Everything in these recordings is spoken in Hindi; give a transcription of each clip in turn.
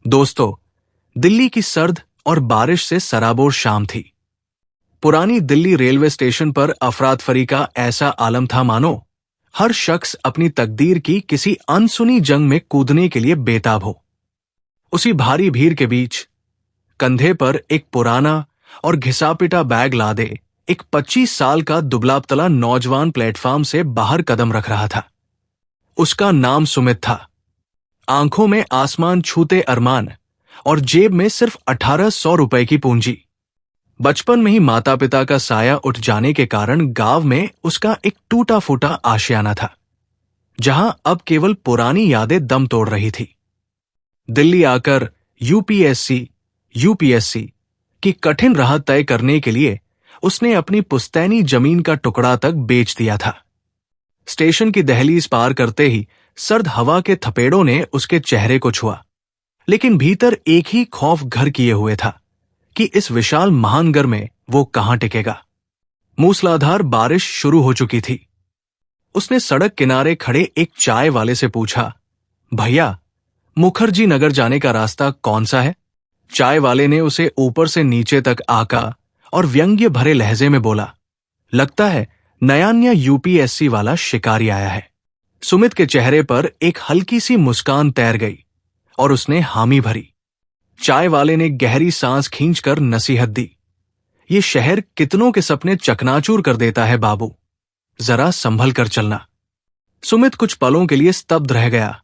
दोस्तों, दिल्ली की सर्द और बारिश से सराबोर शाम थी। पुरानी दिल्ली रेलवे स्टेशन पर अफरातफरी का ऐसा आलम था मानो हर शख्स अपनी तकदीर की किसी अनसुनी जंग में कूदने के लिए बेताब हो। उसी भारी भीड़ के बीच कंधे पर एक पुराना और घिसापिटा बैग लादे एक 25 साल का दुबला-पतला नौजवान प्लेटफॉर्म से बाहर कदम रख रहा था। उसका नाम सुमित था। आंखों में आसमान छूते अरमान और जेब में सिर्फ 1800 रुपए की पूंजी। बचपन में ही माता पिता का साया उठ जाने के कारण गांव में उसका एक टूटा फूटा आशियाना था, जहां अब केवल पुरानी यादें दम तोड़ रही थी। दिल्ली आकर यूपीएससी की कठिन राह तय करने के लिए उसने अपनी पुश्तैनी जमीन का टुकड़ा तक बेच दिया था। स्टेशन की दहलीज पार करते ही सर्द हवा के थपेड़ों ने उसके चेहरे को छुआ, लेकिन भीतर एक ही खौफ घर किए हुए था कि इस विशाल महानगर में वो कहां टिकेगा। मूसलाधार बारिश शुरू हो चुकी थी। उसने सड़क किनारे खड़े एक चाय वाले से पूछा, भैया, मुखर्जी नगर जाने का रास्ता कौन सा है? चाय वाले ने उसे ऊपर से नीचे तक आका और व्यंग्य भरे लहजे में बोला, लगता है नया यूपीएससी वाला शिकारी आया है। सुमित के चेहरे पर एक हल्की सी मुस्कान तैर गई और उसने हामी भरी। चाय वाले ने गहरी सांस खींचकर नसीहत दी, ये शहर कितनों के सपने चकनाचूर कर देता है बाबू, जरा संभल कर चलना। सुमित कुछ पलों के लिए स्तब्ध रह गया,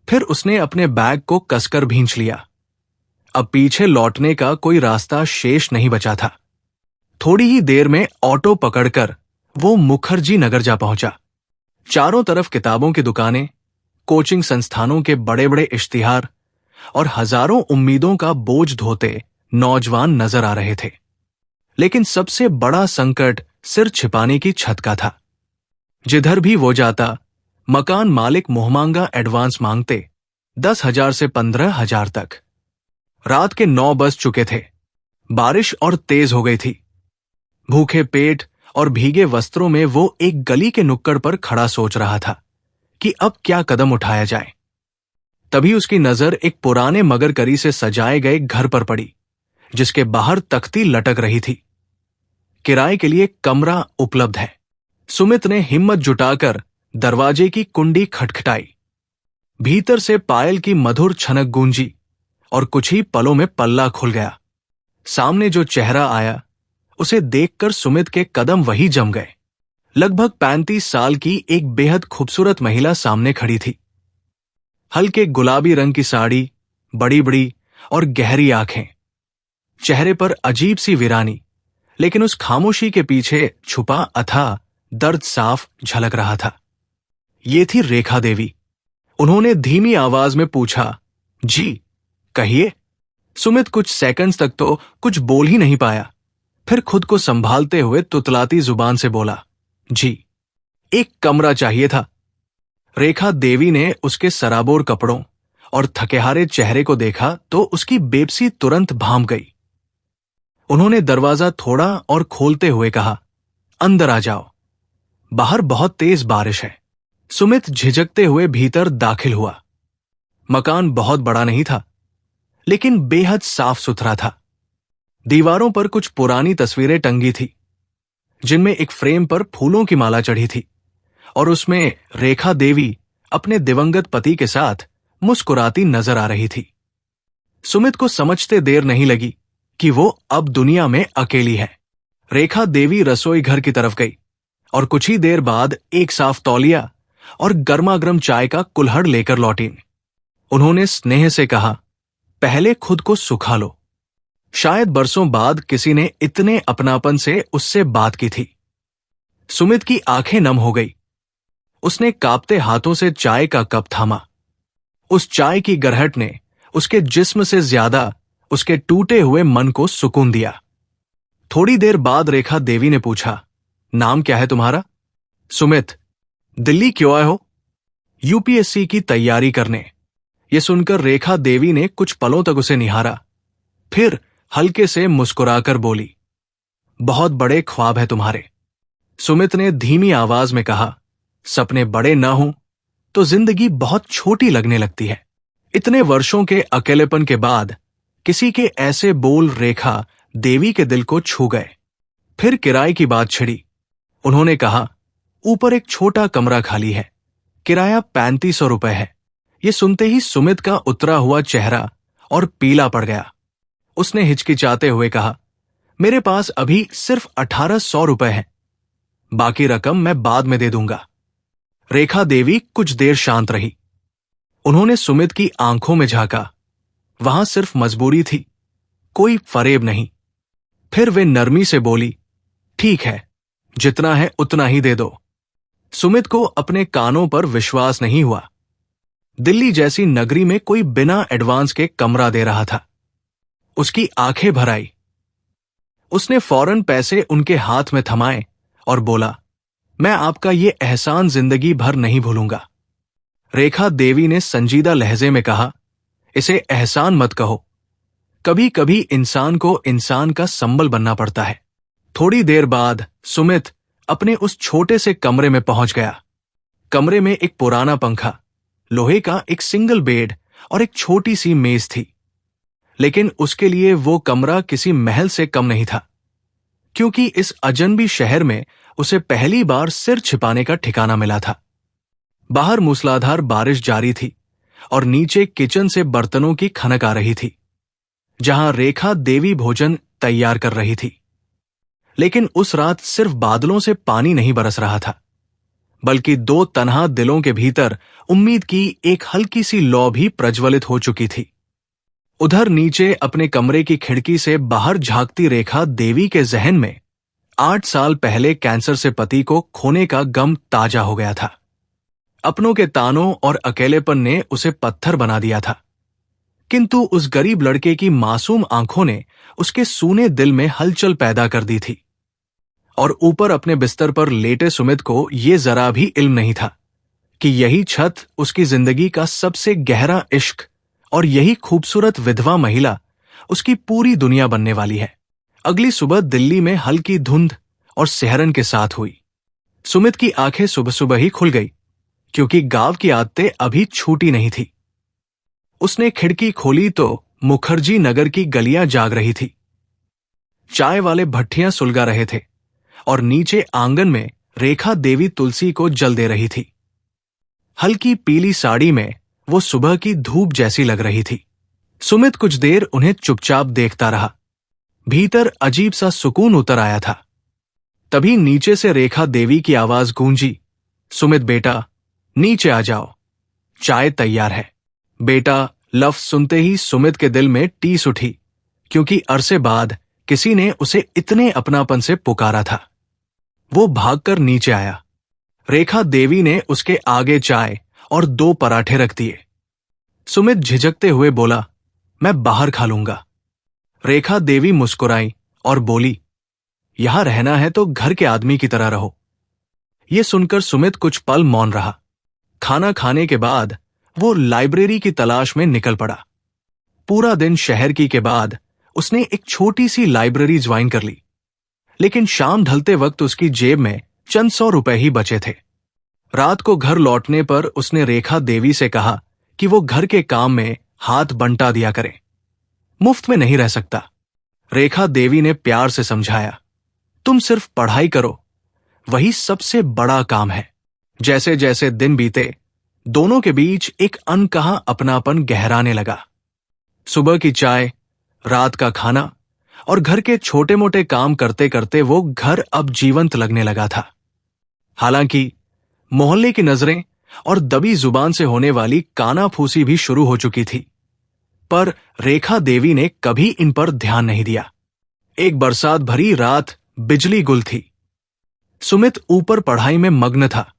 फिर उसने अपने बैग को कसकर भींच लिया। अब पीछे लौटने का कोई रास्ता शेष नहीं बचा था। थोड़ी ही देर में ऑटो पकड़कर वो मुखर्जी नगर जा पहुंचा। चारों तरफ किताबों की दुकानें, कोचिंग संस्थानों के बड़े बड़े इश्तिहार और हजारों उम्मीदों का बोझ ढोते नौजवान नजर आ रहे थे। लेकिन सबसे बड़ा संकट सिर छिपाने की छत का था। जिधर भी वो जाता, मकान मालिक मुहमांगा एडवांस मांगते, 10,000 से 15,000 तक। रात के 9 बज चुके थे। बारिश और तेज हो गई थी। भूखे पेट और भीगे वस्त्रों में वो एक गली के नुक्कड़ पर खड़ा सोच रहा था कि अब क्या कदम उठाया जाए। तभी उसकी नजर एक पुराने मगरकरी से सजाए गए घर पर पड़ी, जिसके बाहर तख्ती लटक रही थी, किराए के लिए कमरा उपलब्ध है। सुमित ने हिम्मत जुटाकर दरवाजे की कुंडी खटखटाई। भीतर से पायल की मधुर छनक गूंजी और कुछ ही पलों में पल्ला खुल गया। सामने जो चेहरा आया, उसे देखकर सुमित के कदम वही जम गए। लगभग 35 साल की एक बेहद खूबसूरत महिला सामने खड़ी थी। हल्के गुलाबी रंग की साड़ी, बड़ी बड़ी और गहरी आंखें, चेहरे पर अजीब सी वीरानी, लेकिन उस खामोशी के पीछे छुपा अथाह दर्द साफ झलक रहा था। ये थी रेखा देवी। उन्होंने धीमी आवाज में पूछा, जी कहिए। सुमित कुछ सेकंड्स तक तो कुछ बोल ही नहीं पाया, फिर खुद को संभालते हुए तुतलाती जुबान से बोला, जी, एक कमरा चाहिए था। रेखा देवी ने उसके सराबोर कपड़ों और थकेहारे चेहरे को देखा तो उसकी बेबसी तुरंत भांप गई। उन्होंने दरवाजा थोड़ा और खोलते हुए कहा, अंदर आ जाओ, बाहर बहुत तेज बारिश है। सुमित झिझकते हुए भीतर दाखिल हुआ। मकान बहुत बड़ा नहीं था, लेकिन बेहद साफ सुथरा था। दीवारों पर कुछ पुरानी तस्वीरें टंगी थी, जिनमें एक फ्रेम पर फूलों की माला चढ़ी थी और उसमें रेखा देवी अपने दिवंगत पति के साथ मुस्कुराती नजर आ रही थी। सुमित को समझते देर नहीं लगी कि वो अब दुनिया में अकेली है। रेखा देवी रसोई घर की तरफ गई और कुछ ही देर बाद एक साफ तौलिया और गर्मागर्म चाय का कुल्हड़ लेकर लौटी। उन्होंने स्नेह से कहा, पहले खुद को सुखा लो। शायद बरसों बाद किसी ने इतने अपनापन से उससे बात की थी। सुमित की आंखें नम हो गई। उसने कांपते हाथों से चाय का कप थामा। उस चाय की गरहट ने उसके जिस्म से ज्यादा उसके टूटे हुए मन को सुकून दिया। थोड़ी देर बाद रेखा देवी ने पूछा, नाम क्या है तुम्हारा? सुमित। दिल्ली क्यों आए हो? यूपीएससी की तैयारी करने। यह सुनकर रेखा देवी ने कुछ पलों तक उसे निहारा, फिर हल्के से मुस्कुराकर बोली, बहुत बड़े ख्वाब है तुम्हारे। सुमित ने धीमी आवाज में कहा, सपने बड़े न हों तो जिंदगी बहुत छोटी लगने लगती है। इतने वर्षों के अकेलेपन के बाद किसी के ऐसे बोल रेखा देवी के दिल को छू गए। फिर किराए की बात छिड़ी। उन्होंने कहा, ऊपर एक छोटा कमरा खाली है, किराया 3500 रुपए है। ये सुनते ही सुमित का उतरा हुआ चेहरा और पीला पड़ गया। उसने हिचकिचाते हुए कहा, मेरे पास अभी सिर्फ 1800 रुपए है, बाकी रकम मैं बाद में दे दूंगा। रेखा देवी कुछ देर शांत रही। उन्होंने सुमित की आंखों में झांका। वहां सिर्फ मजबूरी थी, कोई फरेब नहीं। फिर वे नरमी से बोली, ठीक है, जितना है उतना ही दे दो। सुमित को अपने कानों पर विश्वास नहीं हुआ। दिल्ली जैसी नगरी में कोई बिना एडवांस के कमरा दे रहा था। उसकी आंखें भर आई। उसने फौरन पैसे उनके हाथ में थमाए और बोला, मैं आपका ये एहसान जिंदगी भर नहीं भूलूंगा। रेखा देवी ने संजीदा लहजे में कहा, इसे एहसान मत कहो, कभी कभी इंसान को इंसान का संबल बनना पड़ता है। थोड़ी देर बाद सुमित अपने उस छोटे से कमरे में पहुंच गया। कमरे में एक पुराना पंखा, लोहे का एक सिंगल बेड और एक छोटी सी मेज थी। लेकिन उसके लिए वो कमरा किसी महल से कम नहीं था, क्योंकि इस अजनबी शहर में उसे पहली बार सिर छिपाने का ठिकाना मिला था। बाहर मूसलाधार बारिश जारी थी और नीचे किचन से बर्तनों की खनक आ रही थी, जहां रेखा देवी भोजन तैयार कर रही थी। लेकिन उस रात सिर्फ बादलों से पानी नहीं बरस रहा था, बल्कि दो तन्हा दिलों के भीतर उम्मीद की एक हल्की सी लौ भी प्रज्वलित हो चुकी थी। उधर नीचे अपने कमरे की खिड़की से बाहर झांकती रेखा देवी के जहन में 8 साल पहले कैंसर से पति को खोने का गम ताजा हो गया था। अपनों के तानों और अकेलेपन ने उसे पत्थर बना दिया था, किंतु उस गरीब लड़के की मासूम आंखों ने उसके सूने दिल में हलचल पैदा कर दी थी। और ऊपर अपने बिस्तर पर लेटे सुमित को यह जरा भी इल्म नहीं था कि यही छत उसकी जिंदगी का सबसे गहरा इश्क और यही खूबसूरत विधवा महिला उसकी पूरी दुनिया बनने वाली है। अगली सुबह दिल्ली में हल्की धुंध और सिहरन के साथ हुई। सुमित की आंखें सुबह सुबह ही खुल गई, क्योंकि गांव की आदतें अभी छूटी नहीं थी। उसने खिड़की खोली तो मुखर्जी नगर की गलियां जाग रही थी। चाय वाले भट्ठियां सुलगा रहे थे और नीचे आंगन में रेखा देवी तुलसी को जल दे रही थी। हल्की पीली साड़ी में वो सुबह की धूप जैसी लग रही थी। सुमित कुछ देर उन्हें चुपचाप देखता रहा। भीतर अजीब सा सुकून उतर आया था। तभी नीचे से रेखा देवी की आवाज गूंजी, सुमित बेटा, नीचे आ जाओ, चाय तैयार है। बेटा लफ्ज सुनते ही सुमित के दिल में टीस उठी, क्योंकि अरसे बाद किसी ने उसे इतने अपनापन से पुकारा था। वो भागकर नीचे आया। रेखा देवी ने उसके आगे चाय और 2 पराठे रख दिए। सुमित झिझकते हुए बोला, मैं बाहर खा लूंगा। रेखा देवी मुस्कुराई और बोली, यहां रहना है तो घर के आदमी की तरह रहो। यह सुनकर सुमित कुछ पल मौन रहा। खाना खाने के बाद वो लाइब्रेरी की तलाश में निकल पड़ा। पूरा दिन शहर की के बाद उसने एक छोटी सी लाइब्रेरी ज्वाइन कर ली, लेकिन शाम ढलते वक्त उसकी जेब में चंद 100 रुपए ही बचे थे। रात को घर लौटने पर उसने रेखा देवी से कहा कि वो घर के काम में हाथ बंटा दिया करे, मुफ्त में नहीं रह सकता। रेखा देवी ने प्यार से समझाया, तुम सिर्फ पढ़ाई करो, वही सबसे बड़ा काम है। जैसे जैसे दिन बीते, दोनों के बीच एक अनकहा अपनापन गहराने लगा। सुबह की चाय, रात का खाना और घर के छोटे मोटे काम करते करते वो घर अब जीवंत लगने लगा था। हालांकि मोहल्ले की नजरें और दबी जुबान से होने वाली कानाफूसी भी शुरू हो चुकी थी, पर रेखा देवी ने कभी इन पर ध्यान नहीं दिया। एक बरसात भरी रात बिजली गुल थी। सुमित ऊपर पढ़ाई में मग्न था।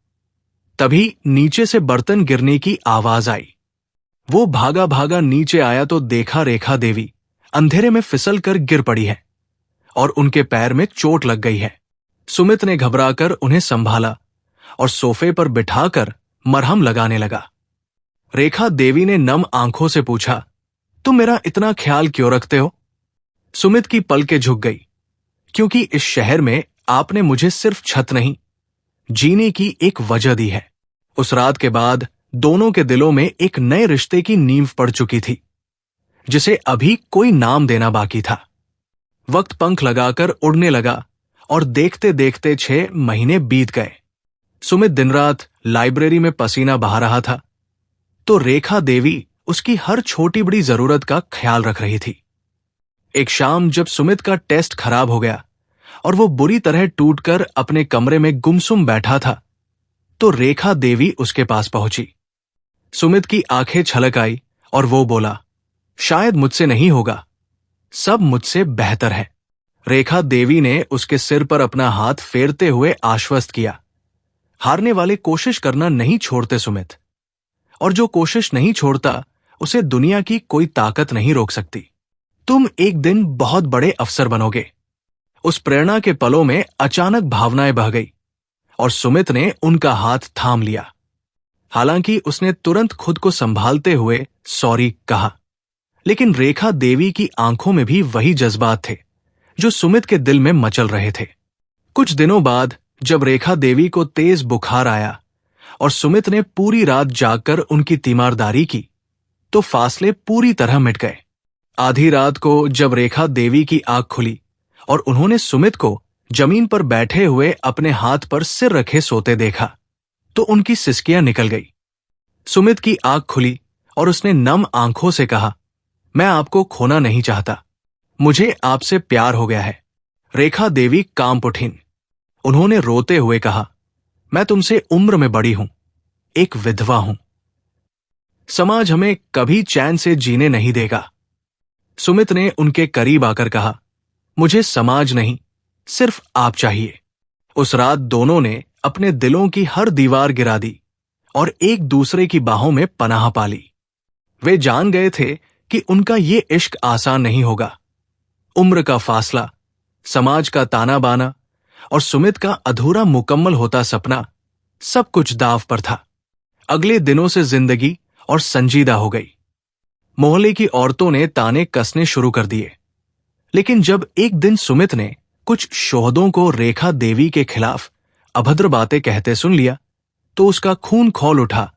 तभी नीचे से बर्तन गिरने की आवाज आई। वो भागा भागा नीचे आया तो देखा रेखा देवी अंधेरे में फिसल कर गिर पड़ी है और उनके पैर में चोट लग गई है। सुमित ने घबराकर उन्हें संभाला और सोफे पर बिठाकर मरहम लगाने लगा। रेखा देवी ने नम आंखों से पूछा, तुम मेरा इतना ख्याल क्यों रखते हो? सुमित की पलकें झुक गई, क्योंकि इस शहर में आपने मुझे सिर्फ छत नहीं, जीने की एक वजह दी है। उस रात के बाद दोनों के दिलों में एक नए रिश्ते की नींव पड़ चुकी थी, जिसे अभी कोई नाम देना बाकी था। वक्त पंख लगाकर उड़ने लगा और देखते देखते 6 महीने बीत गए। सुमित दिन रात लाइब्रेरी में पसीना बहा रहा था, तो रेखा देवी उसकी हर छोटी बड़ी जरूरत का ख्याल रख रही थी। एक शाम जब सुमित का टेस्ट खराब हो गया और वो बुरी तरह टूटकर अपने कमरे में गुमसुम बैठा था, तो रेखा देवी उसके पास पहुंची। सुमित की आंखें छलक आई और वो बोला, शायद मुझसे नहीं होगा, सब मुझसे बेहतर है। रेखा देवी ने उसके सिर पर अपना हाथ फेरते हुए आश्वस्त किया, हारने वाले कोशिश करना नहीं छोड़ते सुमित, और जो कोशिश नहीं छोड़ता उसे दुनिया की कोई ताकत नहीं रोक सकती। तुम एक दिन बहुत बड़े अफसर बनोगे। उस प्रेरणा के पलों में अचानक भावनाएं बह गई और सुमित ने उनका हाथ थाम लिया। हालांकि उसने तुरंत खुद को संभालते हुए सॉरी कहा, लेकिन रेखा देवी की आंखों में भी वही जज्बात थे जो सुमित के दिल में मचल रहे थे। कुछ दिनों बाद जब रेखा देवी को तेज बुखार आया और सुमित ने पूरी रात जागकर उनकी तीमारदारी की, तो फासले पूरी तरह मिट गए। आधी रात को जब रेखा देवी की आंख खुली और उन्होंने सुमित को जमीन पर बैठे हुए अपने हाथ पर सिर रखे सोते देखा, तो उनकी सिसकियां निकल गई। सुमित की आंख खुली और उसने नम आंखों से कहा, मैं आपको खोना नहीं चाहता, मुझे आपसे प्यार हो गया है। रेखा देवी कांप उठीं। उन्होंने रोते हुए कहा, मैं तुमसे उम्र में बड़ी हूं, एक विधवा हूं। समाज हमें कभी चैन से जीने नहीं देगा। सुमित ने उनके करीब आकर कहा, मुझे समाज नहीं, सिर्फ आप चाहिए। उस रात दोनों ने अपने दिलों की हर दीवार गिरा दी और एक दूसरे की बाहों में पनाह पाली। वे जान गए थे कि उनका ये इश्क आसान नहीं होगा। उम्र का फासला, समाज का ताना बाना और सुमित का अधूरा मुकम्मल होता सपना, सब कुछ दांव पर था। अगले दिनों से जिंदगी और संजीदा हो गई। मोहल्ले की औरतों ने ताने कसने शुरू कर दिए, लेकिन जब एक दिन सुमित ने कुछ शोहदों को रेखा देवी के खिलाफ अभद्र बातें कहते सुन लिया, तो उसका खून खौल उठा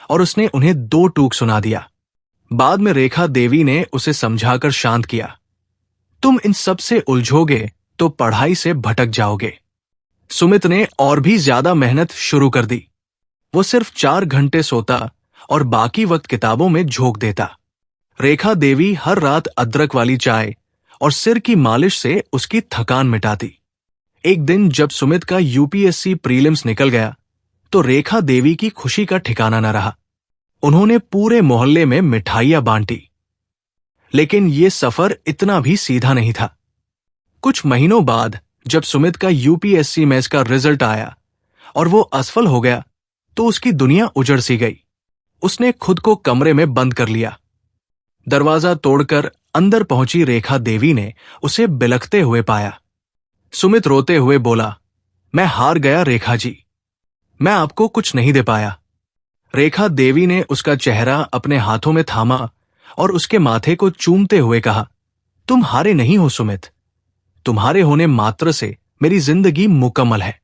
और उसने उन्हें 2 टूक सुना दिया। बाद में रेखा देवी ने उसे समझाकर शांत किया, तुम इन सब से उलझोगे तो पढ़ाई से भटक जाओगे। सुमित ने और भी ज्यादा मेहनत शुरू कर दी। वो सिर्फ 4 घंटे सोता और बाकी वक्त किताबों में झोंक देता। रेखा देवी हर रात अदरक वाली चाय और सिर की मालिश से उसकी थकान मिटाती। एक दिन जब सुमित का यूपीएससी प्रीलिम्स निकल गया, तो रेखा देवी की खुशी का ठिकाना न रहा। उन्होंने पूरे मोहल्ले में मिठाइयां बांटी। लेकिन ये सफर इतना भी सीधा नहीं था। कुछ महीनों बाद जब सुमित का यूपीएससी मेंस का रिजल्ट आया और वो असफल हो गया, तो उसकी दुनिया उजड़ सी गई। उसने खुद को कमरे में बंद कर लिया। दरवाजा तोड़कर अंदर पहुंची रेखा देवी ने उसे बिलखते हुए पाया। सुमित रोते हुए बोला, मैं हार गया रेखा जी, मैं आपको कुछ नहीं दे पाया। रेखा देवी ने उसका चेहरा अपने हाथों में थामा और उसके माथे को चूमते हुए कहा, तुम हारे नहीं हो सुमित, तुम्हारे होने मात्र से मेरी जिंदगी मुकम्मल है।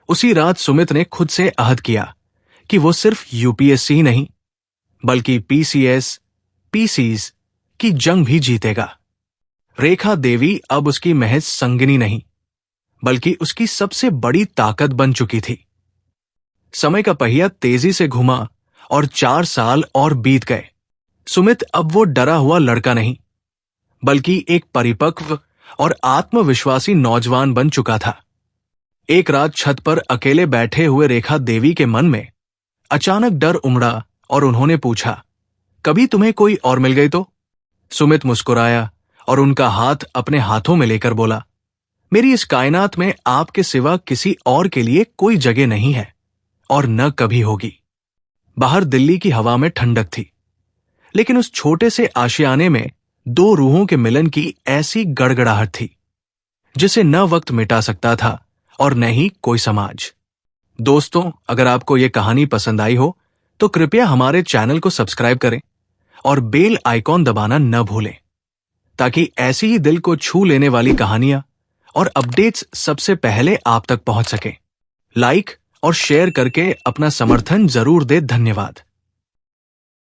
उसी रात सुमित ने खुद से अहद किया कि वो सिर्फ यूपीएससी ही नहीं, बल्कि पीसीएस, पीसीज की जंग भी जीतेगा। रेखा देवी अब उसकी महज संगिनी नहीं, बल्कि उसकी सबसे बड़ी ताकत बन चुकी थी। समय का पहिया तेजी से घुमा और 4 साल और बीत गए। सुमित अब वो डरा हुआ लड़का नहीं, बल्कि एक परिपक्व और आत्मविश्वासी नौजवान बन चुका था। एक रात छत पर अकेले बैठे हुए रेखा देवी के मन में अचानक डर उमड़ा और उन्होंने पूछा, कभी तुम्हें कोई और मिल गई तो? सुमित मुस्कुराया और उनका हाथ अपने हाथों में लेकर बोला, मेरी इस कायनात में आपके सिवा किसी और के लिए कोई जगह नहीं है और न कभी होगी। बाहर दिल्ली की हवा में ठंडक थी, लेकिन उस छोटे से आशियाने में 2 रूहों के मिलन की ऐसी गड़गड़ाहट थी जिसे न वक्त मिटा सकता था और न ही कोई समाज। दोस्तों, अगर आपको यह कहानी पसंद आई हो तो कृपया हमारे चैनल को सब्सक्राइब करें और बेल आइकॉन दबाना न भूलें, ताकि ऐसी ही दिल को छू लेने वाली कहानियां और अपडेट्स सबसे पहले आप तक पहुंच सकें। लाइक और शेयर करके अपना समर्थन जरूर दें। धन्यवाद।